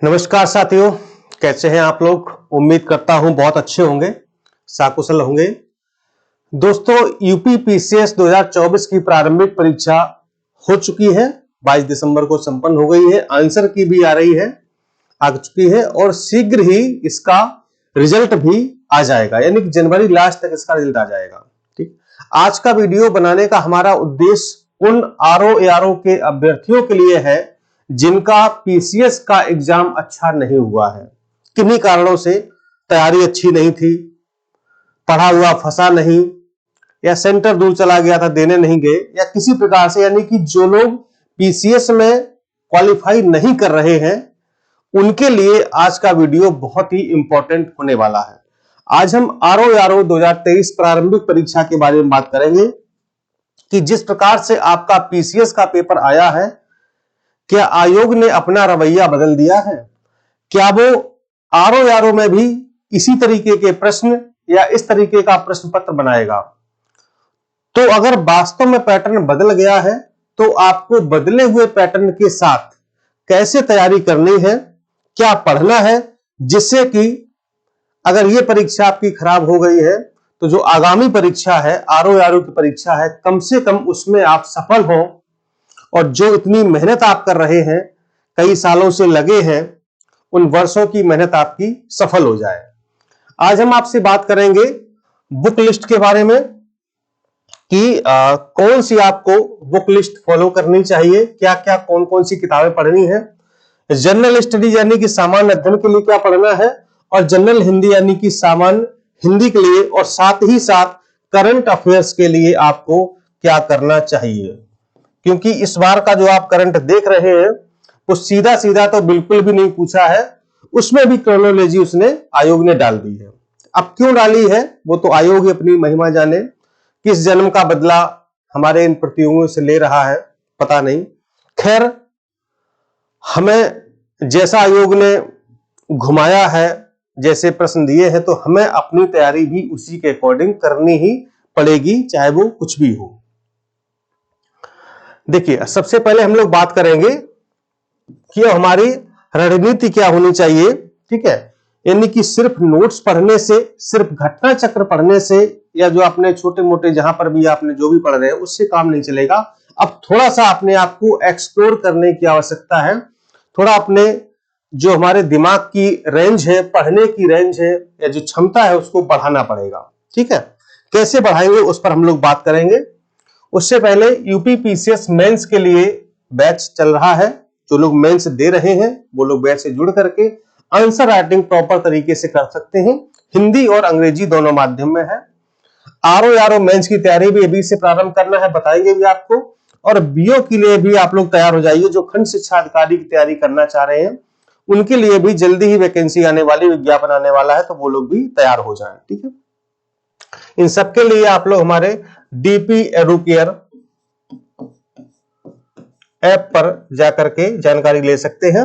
नमस्कार साथियों, कैसे हैं आप लोग। उम्मीद करता हूं बहुत अच्छे होंगे, साकुशल होंगे। दोस्तों, यूपी पीसीएस 2024 की प्रारंभिक परीक्षा हो चुकी है। 22 दिसंबर को संपन्न हो गई है। आंसर की भी आ रही है, आ चुकी है और शीघ्र ही इसका रिजल्ट भी आ जाएगा, यानी कि जनवरी लास्ट तक इसका रिजल्ट आ जाएगा। ठीक, आज का वीडियो बनाने का हमारा उद्देश्य उन आरओ के अभ्यर्थियों के लिए है जिनका पीसीएस का एग्जाम अच्छा नहीं हुआ है। किन्हीं कारणों से तैयारी अच्छी नहीं थी, पढ़ा हुआ फंसा नहीं, या सेंटर दूर चला गया था, देने नहीं गए, या किसी प्रकार से, यानी कि जो लोग पीसीएस में क्वालिफाई नहीं कर रहे हैं उनके लिए आज का वीडियो बहुत ही इंपॉर्टेंट होने वाला है। आज हम आरओ 2023 प्रारंभिक परीक्षा के बारे में बात करेंगे कि जिस प्रकार से आपका पीसीएस का पेपर आया है, क्या आयोग ने अपना रवैया बदल दिया है? क्या वो आरओ में भी इसी तरीके के प्रश्न या इस तरीके का प्रश्न पत्र बनाएगा? तो अगर वास्तव में पैटर्न बदल गया है तो आपको बदले हुए पैटर्न के साथ कैसे तैयारी करनी है, क्या पढ़ना है, जिससे कि अगर ये परीक्षा आपकी खराब हो गई है तो जो आगामी परीक्षा है, आरओ की परीक्षा है, कम से कम उसमें आप सफल हो और जो इतनी मेहनत आप कर रहे हैं, कई सालों से लगे हैं, उन वर्षों की मेहनत आपकी सफल हो जाए। आज हम आपसे बात करेंगे बुक लिस्ट के बारे में कि कौन सी आपको बुक लिस्ट फॉलो करनी चाहिए, क्या क्या कौन कौन सी किताबें पढ़नी है, जनरल स्टडी यानी कि सामान्य अध्ययन के लिए क्या पढ़ना है, और जनरल हिंदी यानी कि सामान्य हिंदी के लिए, और साथ ही साथ करंट अफेयर्स के लिए आपको क्या करना चाहिए। क्योंकि इस बार का जो आप करंट देख रहे हैं वो सीधा सीधा तो बिल्कुल भी नहीं पूछा है, उसमें भी क्रोनोलॉजी उसने आयोग ने डाल दी है। अब क्यों डाली है वो तो आयोग अपनी महिमा जाने, किस जन्म का बदला हमारे इन प्रतियोगियों से ले रहा है पता नहीं। खैर, हमें जैसा आयोग ने घुमाया है, जैसे प्रश्न दिए हैं, तो हमें अपनी तैयारी भी उसी के अकॉर्डिंग करनी ही पड़ेगी, चाहे वो कुछ भी हो। देखिए, सबसे पहले हम लोग बात करेंगे कि हमारी रणनीति क्या होनी चाहिए। ठीक है, यानी कि सिर्फ नोट्स पढ़ने से, सिर्फ घटना चक्र पढ़ने से, या जो आपने छोटे मोटे जहां पर भी आपने जो भी पढ़ रहे हैं उससे काम नहीं चलेगा। अब थोड़ा सा अपने आप को एक्सप्लोर करने की आवश्यकता है। थोड़ा अपने जो हमारे दिमाग की रेंज है, पढ़ने की रेंज है, या जो क्षमता है, उसको बढ़ाना पड़ेगा। ठीक है, कैसे बढ़ाएंगे उस पर हम लोग बात करेंगे। उससे पहले यूपी पीसीएस मेंस के लिए बैच चल रहा है। जो लोग मेंस दे रहे हैं वो लोग बैच से जुड़ करके आंसर राइटिंग प्रॉपर तरीके से कर सकते हैं। हिंदी और अंग्रेजी दोनों माध्यम में है। आरओ मेंस की तैयारी भी अभी से प्रारंभ करना है, बताएंगे भी आपको। और बीओ के लिए भी आप लोग तैयार हो जाइए। जो खंड शिक्षा अधिकारी की तैयारी करना चाह रहे हैं उनके लिए भी जल्दी ही वैकेंसी आने वाली, विज्ञापन आने वाला है, तो वो लोग भी तैयार हो जाएं। ठीक है, इन सबके लिए आप लोग हमारे डीपी एडुकेयर ऐप पर जाकर के जानकारी ले सकते हैं।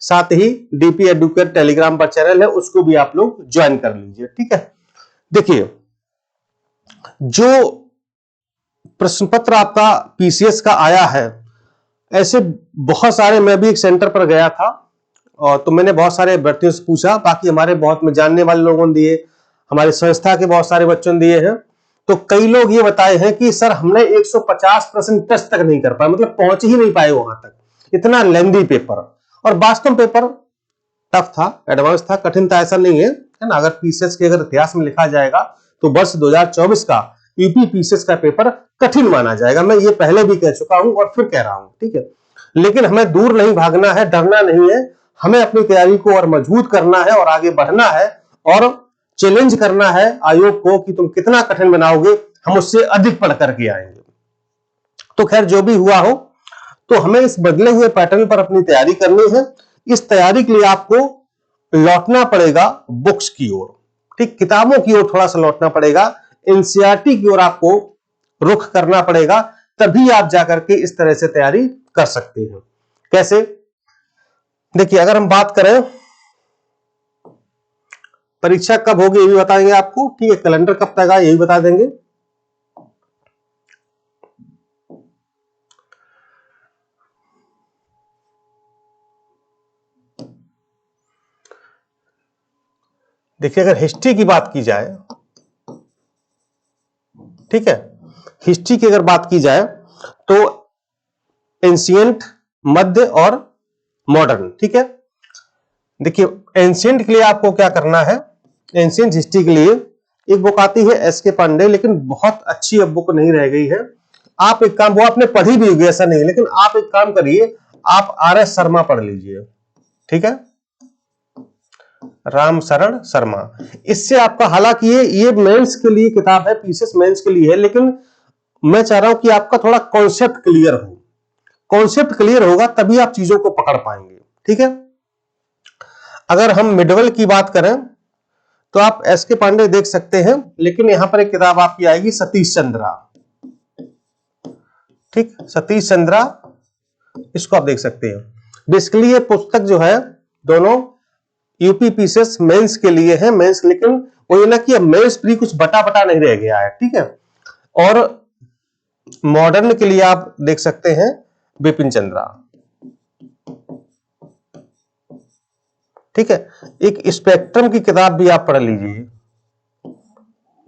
साथ ही डीपी एडुकेयर टेलीग्राम पर चैनल है, उसको भी आप लोग ज्वाइन कर लीजिए। ठीक है, देखिए, जो प्रश्न पत्र आपका पीसीएस का आया है, ऐसे बहुत सारे, मैं भी एक सेंटर पर गया था और तो मैंने बहुत सारे अभ्यर्थियों से पूछा, बाकी हमारे बहुत में जानने वाले लोगों ने दिए, हमारे संस्था के बहुत सारे बच्चों ने दिए हैं। तो कई लोग ये बताए हैं कि सर हमने 150% टेस्ट तक नहीं कर पाए, मतलब पहुंच ही नहीं पाए वहां तक, इतना लेंदी पेपर। और वास्तव पेपर टफ था, एडवांस था, कठिन था, ऐसा नहीं है, है ना। अगर पीसीएस के अगर इतिहास में लिखा जाएगा तो वर्ष 2024 का यूपी पीसीएस का पेपर कठिन माना जाएगा। मैं ये पहले भी कह चुका हूं और फिर कह रहा हूं। ठीक है, लेकिन हमें दूर नहीं भागना है, डरना नहीं है, हमें अपनी तैयारी को और मजबूत करना है और आगे बढ़ना है और चैलेंज करना है आयोग को कि तुम कितना कठिन बनाओगे, हम उससे अधिक पढ़ करके आएंगे। तो खैर, जो भी हुआ हो, तो हमें इस बदले हुए पैटर्न पर अपनी तैयारी करनी है। इस तैयारी के लिए आपको लौटना पड़ेगा बुक्स की ओर। ठीक, किताबों की ओर थोड़ा सा लौटना पड़ेगा, एनसीईआरटी की ओर आपको रुख करना पड़ेगा, तभी आप जाकर के इस तरह से तैयारी कर सकते हैं। कैसे? देखिए, अगर हम बात करें परीक्षा कब होगी ये भी बताएंगे आपको। ठीक है, कैलेंडर कब तक आए ये भी बता देंगे। देखिए अगर हिस्ट्री की बात की जाए, ठीक है, हिस्ट्री की अगर बात की जाए तो एंशिएंट, मध्य और मॉडर्न, ठीक है। देखिए एंशिएंट के लिए आपको क्या करना है, एंशिएंट हिस्ट्री के लिए एक बुक आती है एस.के. पांडे, लेकिन बहुत अच्छी अब बुक नहीं रह गई है। आप एक काम, वो आपने पढ़ी भी होगी ऐसा नहीं, लेकिन आप एक काम करिए, आप आर.एस. शर्मा पढ़ लीजिए, ठीक है, राम शरण शर्मा। इससे आपका, हालांकि ये मेंस के लिए किताब है, पीसीएस मेंस के लिए है, लेकिन मैं चाह रहा हूं कि आपका थोड़ा कॉन्सेप्ट क्लियर हो। कॉन्सेप्ट क्लियर होगा तभी आप चीजों को पकड़ पाएंगे, ठीक है। अगर हम मिडवल की बात करें तो आप एस.के. पांडे देख सकते हैं, लेकिन यहां पर एक किताब आपकी आएगी सतीश चंद्रा, ठीक, सतीश चंद्रा, इसको आप देख सकते हैं। बेसिकली ये पुस्तक जो है दोनों यूपी पीसीएस मेंस के लिए है, मेंस, लेकिन वो ये ना कि मेंस प्री कुछ बटा बटा नहीं रह गया है, ठीक है। और मॉडर्न के लिए आप देख सकते हैं बिपिन चंद्रा, ठीक है। एक स्पेक्ट्रम की किताब भी आप पढ़ लीजिए,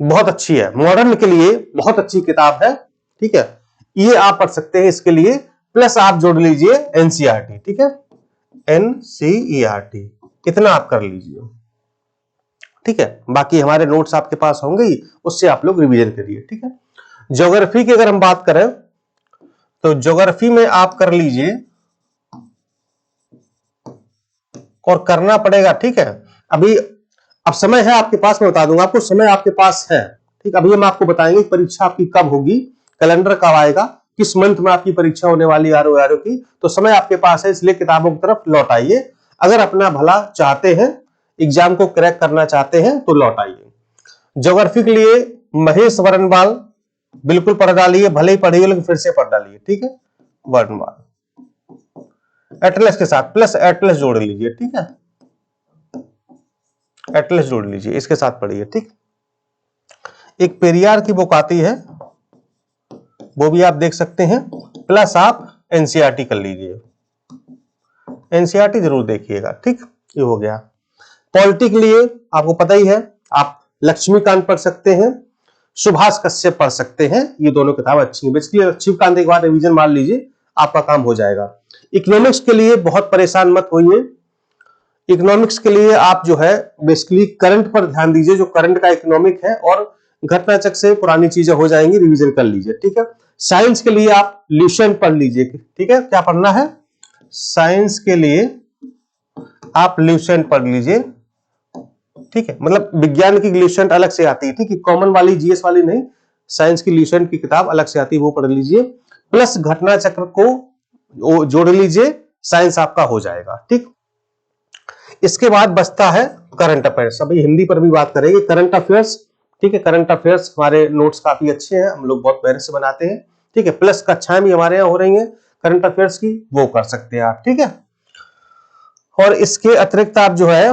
बहुत अच्छी है, मॉडर्न के लिए बहुत अच्छी किताब है, ठीक है, ये आप पढ़ सकते हैं इसके लिए। प्लस आप जोड़ लीजिए एनसीईआरटी, ठीक है, एनसीईआरटी, इतना आप कर लीजिए, ठीक है। बाकी हमारे नोट्स आपके पास होंगे ही, उससे आप लोग रिवीजन करिए, ठीक है। ज्योग्राफी की अगर हम बात करें तो ज्योग्राफी में आप कर लीजिए, और करना पड़ेगा, ठीक है। अभी अब समय है आपके पास, मैं बता दूंगा आपको, समय आपके पास है, ठीक। अभी हम आपको बताएंगे परीक्षा आपकी कब होगी, कैलेंडर कब आएगा, किस मंथ में आपकी परीक्षा होने वाली आरओ की, तो समय आपके पास है, इसलिए किताबों की तरफ लौट आइए। अगर अपना भला चाहते हैं, एग्जाम को क्रैक करना चाहते हैं तो लौट आइए। ज्योग्राफी के लिए महेश वर्णवाल बिल्कुल पढ़ डालिए, भले ही पढ़िए लेकिन फिर से पढ़ डालिए, ठीक है, वर्णवाल एटलस के साथ, प्लस एटलस जोड़ लीजिए, ठीक है, एटलस जोड़ लीजिए, इसके साथ पढ़िए, ठीक। एक पेरियार की बुक आती है, वो भी आप देख सकते हैं, प्लस आप एनसीईआरटी कर लीजिए, एनसीईआरटी जरूर देखिएगा, ठीक। ये हो गया। पॉलिटी के लिए आपको पता ही है, आप लक्ष्मीकांत पढ़ सकते हैं, सुभाष कश्यप पढ़ सकते हैं, ये दोनों किताब अच्छी हैं। बेसिकली लक्ष्मीकांत एक बार रिवीजन मार लीजिए, आपका काम हो जाएगा। इकोनॉमिक्स के लिए बहुत परेशान मत होइए, इकोनॉमिक्स के लिए आप जो है बेसिकली करंट पर ध्यान दीजिए, जो करंट का इकोनॉमिक है, और घटना चक्र से पुरानी चीजें हो जाएंगी, रिवीजन कर लीजिए, ठीक है। साइंस के लिए आप ल्यूसेंट पढ़ लीजिए, ठीक है, क्या पढ़ना है, साइंस के लिए आप ल्यूसेंट पढ़ लीजिए, ठीक है, मतलब विज्ञान की ल्यूसेंट अलग से आती है, ठीक है, कॉमन वाली जीएस वाली नहीं, साइंस की ल्यूसेंट की किताब अलग से आती है, वो पढ़ लीजिए, प्लस घटना चक्र को जोड़ लीजिए, साइंस आपका हो जाएगा, ठीक। इसके बाद बचता है करंट अफेयर्स। अभी हिंदी पर भी बात करेंगे, करंट अफेयर्स, ठीक है। करंट अफेयर्स हमारे नोट्स काफी अच्छे हैं, हम लोग बहुत मेहनत से बनाते हैं, ठीक है। प्लस कक्षाएं भी हमारे यहाँ हो रही हैं करंट अफेयर्स की, वो कर सकते हैं आप, ठीक है। और इसके अतिरिक्त आप जो है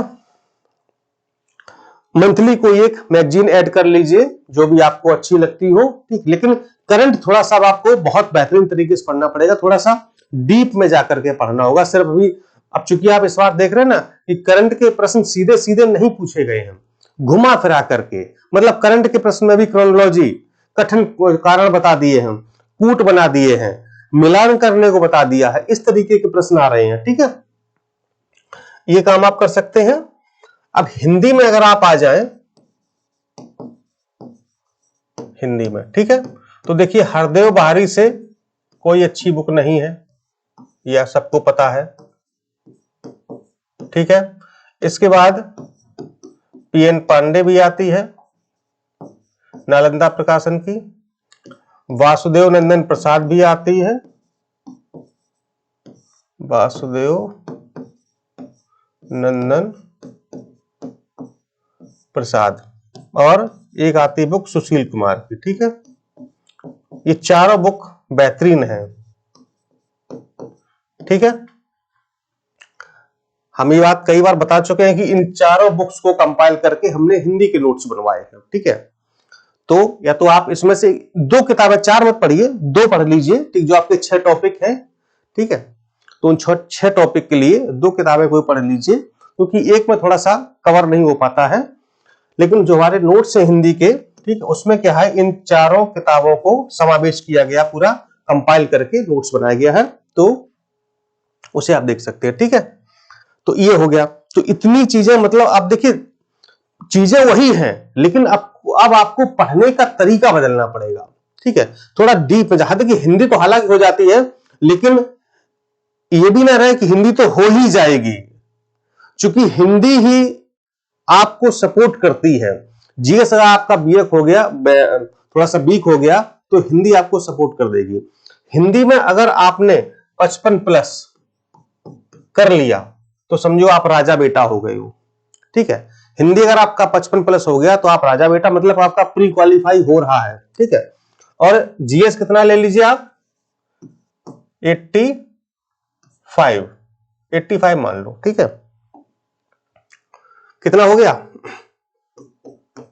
मंथली कोई एक मैगजीन ऐड कर लीजिए, जो भी आपको अच्छी लगती हो, ठीक। लेकिन करंट थोड़ा सा आपको बहुत बेहतरीन तरीके से पढ़ना पड़ेगा, थोड़ा सा डीप में जाकर के पढ़ना होगा। सिर्फ अभी, अब चूंकि आप इस बार देख रहे हैं ना कि करंट के प्रश्न सीधे सीधे नहीं पूछे गए हैं, घुमा फिरा करके, मतलब करंट के प्रश्न में भी क्रोनोलॉजी, कठिन कारण बता दिए हैं, कूट बना दिए हैं, मिलान करने को बता दिया है, इस तरीके के प्रश्न आ रहे हैं, ठीक है। ये काम आप कर सकते हैं। अब हिंदी में अगर आप आ जाएं, हिंदी में, ठीक है, तो देखिए हरदेव बहारी से कोई अच्छी बुक नहीं है, यह सबको पता है, ठीक है। इसके बाद पीएन पांडे भी आती है, नालंदा प्रकाशन की, वासुदेव नंदन प्रसाद भी आती है, वासुदेव नंदन प्रसाद, और एक आती बुक सुशील कुमार की, ठीक है। ये चारों बुक बेहतरीन है, ठीक है। हम ये बात कई बार बता चुके हैं कि इन चारों बुक्स को कंपाइल करके हमने हिंदी के नोट्स बनवाए हैं, ठीक है। तो या तो आप इसमें से दो किताबें, चार मत पढ़िए, दो पढ़ लीजिए, ठीक, जो आपके 6 टॉपिक हैं, ठीक है। तो उन 6 टॉपिक के लिए 2 किताबें कोई पढ़ लीजिए, क्योंकि एक में थोड़ा सा कवर नहीं हो पाता है, लेकिन जो हमारे नोट्स है हिंदी के, ठीक है, उसमें क्या है, इन चारों किताबों को समावेश किया गया, पूरा कंपाइल करके नोट्स बनाया गया है, तो उसे आप देख सकते हैं। ठीक है, तो ये हो गया। तो इतनी चीजें, मतलब आप देखिए चीजें वही हैं, लेकिन अब आपको पढ़ने का तरीका बदलना पड़ेगा। ठीक है, थोड़ा डीप में, जहां तक कि हिंदी तो हालांकि हो जाती है, लेकिन ये भी ना रहे कि हिंदी तो हो ही जाएगी, क्योंकि हिंदी ही आपको सपोर्ट करती है। जीएस अगर आपका वीक हो गया, थोड़ा सा वीक हो गया, तो हिंदी आपको सपोर्ट कर देगी। हिंदी में अगर आपने 55+ कर लिया तो समझो आप राजा बेटा हो गए हो। ठीक है, हिंदी अगर आपका 55+ हो गया तो आप राजा बेटा, मतलब आपका प्री क्वालिफाई हो रहा है। ठीक है, और जीएस कितना ले लीजिए आप, 85 मान लो। ठीक है, कितना हो गया,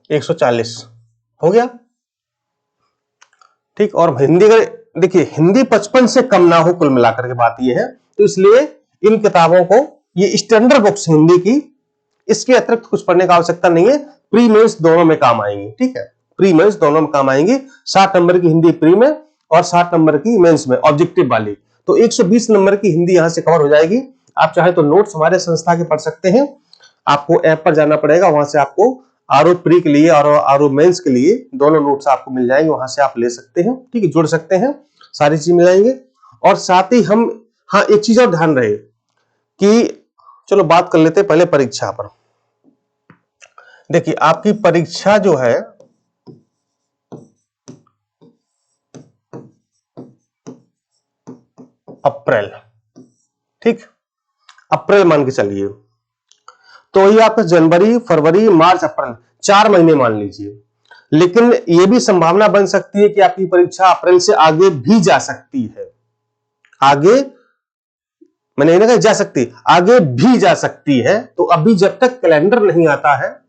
140 हो गया। ठीक, और हिंदी अगर देखिए हिंदी 55 से कम ना हो, कुल मिलाकर के बात यह है, तो इसलिए इन किताबों को, ये स्टैंडर्ड बुक्स हिंदी की, इसके अतिरिक्त कुछ पढ़ने का आवश्यकता नहीं है। प्री मेंस दोनों में काम आएंगी। ठीक है, प्री मेंस दोनों में काम आएंगी। 60 नंबर की हिंदी प्री में और 60 नंबर की मेंस में, ऑब्जेक्टिव वाली, तो 120 नंबर की हिंदी यहां से कवर हो जाएगी। आप चाहे तो नोट्स हमारे संस्था के पढ़ सकते हैं, आपको ऐप पर जाना पड़ेगा, वहां से आपको आरओ प्री के लिए और आरओ मेंस के लिए दोनों नोट्स आपको मिल जाएंगे, वहां से आप ले सकते हैं। ठीक है, जुड़ सकते हैं, सारी चीज मिल जाएंगे। और साथ ही हम, हाँ एक चीज और ध्यान रहे कि, चलो बात कर लेते हैं पहले परीक्षा पर। देखिए आपकी परीक्षा जो है अप्रैल, ठीक, अप्रैल मान के चलिए, तो ये आपका जनवरी फरवरी मार्च अप्रैल 4 महीने मान लीजिए। लेकिन ये भी संभावना बन सकती है कि आपकी परीक्षा अप्रैल से आगे भी जा सकती है। आगे, मैंने नहीं कहा जा सकती, आगे भी जा सकती है। तो अभी जब तक कैलेंडर नहीं आता है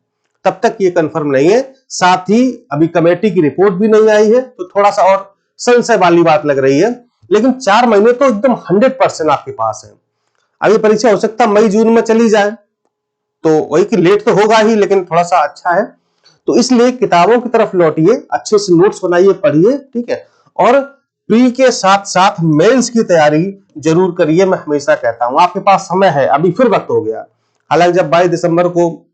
तब तक ये कंफर्म नहीं है। साथ ही अभी कमेटी की रिपोर्ट भी नहीं आई है, तो थोड़ा सा और संशय वाली बात लग रही है। लेकिन 4 महीने तो एकदम 100% आपके पास है। अभी परीक्षा हो सकता है मई जून में चली जाए, तो वही कि लेट तो होगा ही, लेकिन थोड़ा सा अच्छा है। तो इसलिए किताबों की तरफ लौटिए, अच्छे से नोट्स बनाइए, पढ़िए। ठीक है, और प्री के साथ साथ मेंस की तैयारी जरूर करिए। मैं हमेशा कहता हूं आपके पास समय है, अभी फिर वक्त हो गया। हालांकि जब 22 दिसंबर को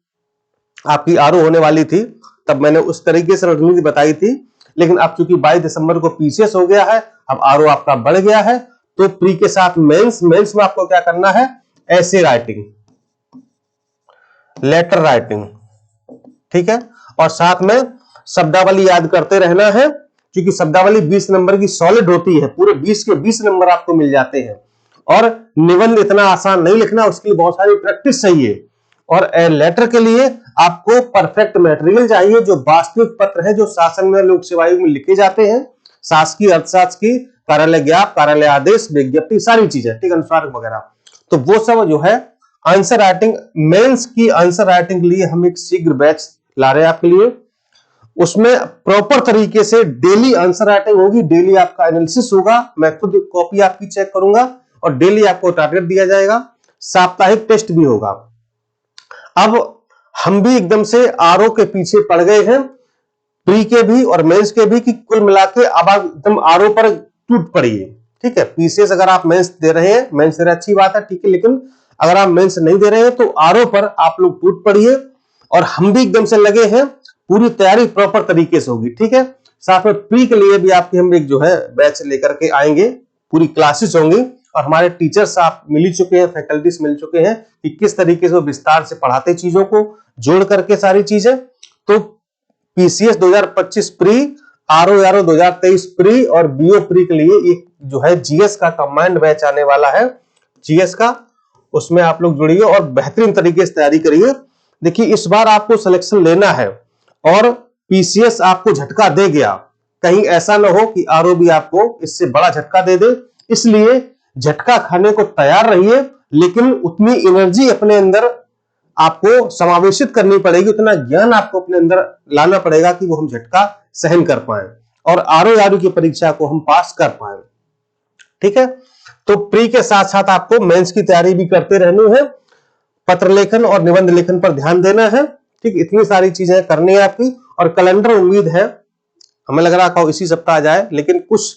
आपकी आरओ होने वाली थी तब मैंने उस तरीके से रणनीति बताई थी, लेकिन अब चूंकि 22 दिसंबर को पीसीएस हो गया है, अब आरओ आपका बढ़ गया है, तो प्री के साथ मेंस में आपको क्या करना है, ऐसे राइटिंग, लेटर राइटिंग, ठीक है, और साथ में शब्दावली याद करते रहना है, क्योंकि शब्दावली 20 नंबर की सॉलिड होती है, पूरे 20 के 20 नंबर आपको मिल जाते हैं। और निबंध इतना आसान नहीं लिखना, उसके लिए बहुत सारी प्रैक्टिस चाहिए। और लेटर के लिए आपको परफेक्ट मटेरियल चाहिए, जो वास्तविक पत्र है, जो शासन में, लोक सेवा आयोग में लिखे जाते हैं, शासकीय अर्थशास्त्र की, कार्यालय ज्ञाप, कार्यालय आदेश, विज्ञप्ति, सारी चीजें, ठीक, अनुस्मारक वगैरह, तो वो सब जो है आंसर राइटिंग, मेंस की आंसर राइटिंग के लिए हम एक शीघ्र बैच ला रहे हैं आपके लिए। उसमें प्रॉपर तरीके से डेली आंसर राइटिंग होगी, डेली आपका एनालिसिस होगा, मैं खुद कॉपी आपकी चेक करूंगा, और डेली आपको टारगेट दिया जाएगा, साप्ताहिक टेस्ट भी होगा। अब हम भी एकदम से आरओ के पीछे पड़ गए हैं, प्री के भी और मेंस के भी, कि कुल मिला के अब आप एकदम आरओ पर टूट पड़िए। ठीक है, पीसीएस अगर आप मेंस दे रहे हैं, मेंस दे रहे अच्छी बात है, ठीक है, लेकिन अगर आप मेंस नहीं दे रहे हैं तो आरओ पर आप लोग टूट पड़िए। और हम भी एकदम से लगे हैं, पूरी तैयारी प्रॉपर तरीके से होगी। ठीक है, साथ में प्री के लिए भी आपकी हम एक जो है बैच लेकर के आएंगे, पूरी क्लासेस होंगी, और हमारे टीचर्स आप मिल ही चुके हैं, फैकल्टीज मिल चुके हैं कि किस तरीके से विस्तार से पढ़ाते, चीजों को जोड़ करके सारी चीजें। तो पीसीएस 2025 प्री, आरओ 2023 प्री और बीओ प्री के लिए एक जो है जीएस का कमांड बैच आने वाला है, जीएस का, उसमें आप लोग जुड़िए और बेहतरीन तरीके से तैयारी करिए। देखिए इस बार आपको सिलेक्शन लेना है, और पीसीएस आपको झटका दे गया, कहीं ऐसा ना हो कि आरओ भी आपको इससे बड़ा झटका दे दे, इसलिए झटका खाने को तैयार रहिए, लेकिन उतनी एनर्जी अपने अंदर आपको समावेशित करनी पड़ेगी, उतना ज्ञान आपको अपने अंदर लाना पड़ेगा कि वो हम झटका सहन कर पाए और आरओ की परीक्षा को हम पास कर पाए। ठीक है, तो प्री के साथ साथ आपको मेंस की तैयारी भी करते रहनी है, पत्र लेखन और निबंध लेखन पर ध्यान देना है, ठीक, इतनी सारी चीजें करनी है आपकी। और कैलेंडर उम्मीद है, हमें लग रहा था इसी सप्ताह आ जाए, लेकिन कुछ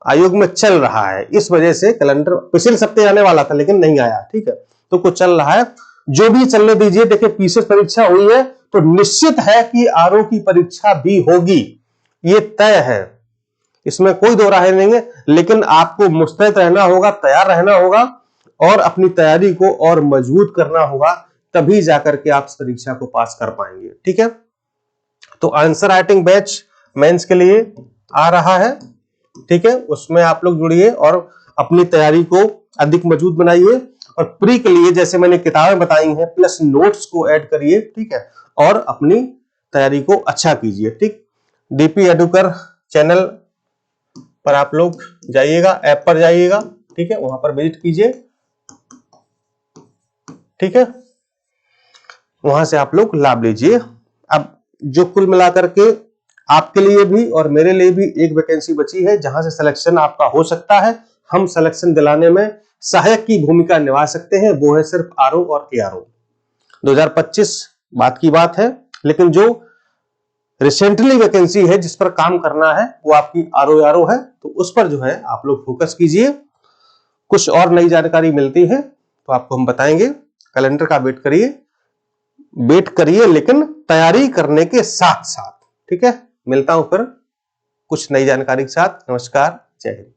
आयोग में चल रहा है, इस वजह से कैलेंडर पिछले सप्ताह आने वाला था लेकिन नहीं आया। ठीक है, तो कुछ चल रहा है, जो भी चलने दीजिए। देखिए पीसीएस परीक्षा हुई है तो निश्चित है कि आरओ की परीक्षा भी होगी, ये तय है, इसमें कोई दो राय नहीं है। लेकिन आपको मुस्तैद रहना होगा, तैयार रहना होगा और अपनी तैयारी को और मजबूत करना होगा, तभी जाकर के आप परीक्षा को पास कर पाएंगे। ठीक है, तो आंसर राइटिंग बैच मेंस के लिए आ रहा है। ठीक है, उसमें आप लोग जुड़िए और अपनी तैयारी को अधिक मजबूत बनाइए। और प्री के लिए जैसे मैंने किताबें बताई हैं प्लस नोट्स को ऐड करिए। ठीक है, और अपनी तैयारी को अच्छा कीजिए। ठीक, डीपी एडुकर चैनल पर आप लोग जाइएगा, ऐप पर जाइएगा। ठीक है, वहां पर विजिट कीजिए। ठीक है, वहां से आप लोग लाभ लीजिए। अब जो कुल मिलाकर के आपके लिए भी और मेरे लिए भी एक वैकेंसी बची है जहां से सिलेक्शन आपका हो सकता है, हम सिलेक्शन दिलाने में सहायक की भूमिका निभा सकते हैं, वो है सिर्फ आरओ और एआरओ। 2025 बात की बात है, लेकिन जो रिसेंटली वैकेंसी है जिस पर काम करना है वो आपकी आरओ है, तो उस पर जो है आप लोग फोकस कीजिए। कुछ और नई जानकारी मिलती है तो आपको हम बताएंगे। कैलेंडर का वेट करिए लेकिन तैयारी करने के साथ साथ। ठीक है, मिलता हूं फिर कुछ नई जानकारी के साथ। नमस्कार, जय हिंद।